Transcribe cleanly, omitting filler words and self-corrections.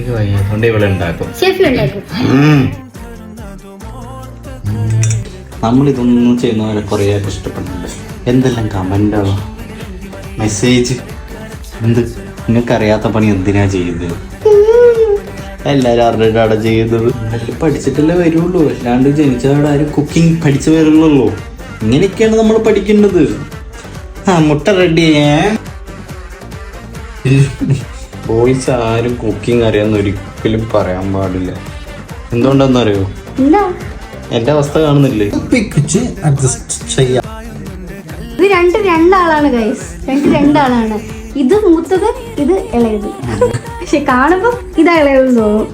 അതുകൊണ്ട് ഇവിടെ ഉണ്ടാക്കും. നമ്മളിതൊന്നും ചെയ്യുന്നവരെ കുറേ ഇഷ്ടപ്പെടുന്നുണ്ട്. എന്തെല്ലാം കമൻ്റാണോ മെസ്സേജ്. എന്ത് നിങ്ങൾക്കറിയാത്ത പണി എന്തിനാ ചെയ്യുന്നത്? എല്ലാവരും അറിഞ്ഞിട്ടാണ് ചെയ്യുന്നത്. പഠിച്ചിട്ടല്ലേ വരുള്ളൂ, അല്ലാണ്ട് ജനിച്ചവിടെ ആരും കുക്കിംഗ് പഠിച്ചു വരുന്നുള്ളൂ. ഇങ്ങനെയൊക്കെയാണ് നമ്മൾ പഠിക്കേണ്ടത്. മുട്ട റെഡിയേ. ബോയ്സ് ആരും കുക്കിംഗ് അറിയാന്ന് ഒരിക്കലും പറയാൻ പാടില്ല. എന്തുകൊണ്ടാന്നറിയോ? എന്റെ അവസ്ഥ കാണുന്നില്ലേ? ഇത് രണ്ടാളാണ് ഗൈസ്, രണ്ടാളാണ്. ഇത് മൂത്തത്, ഇത് ഇളയത്. പക്ഷെ കാണുമ്പോ ഇതാ ഇളയത് തോന്നും.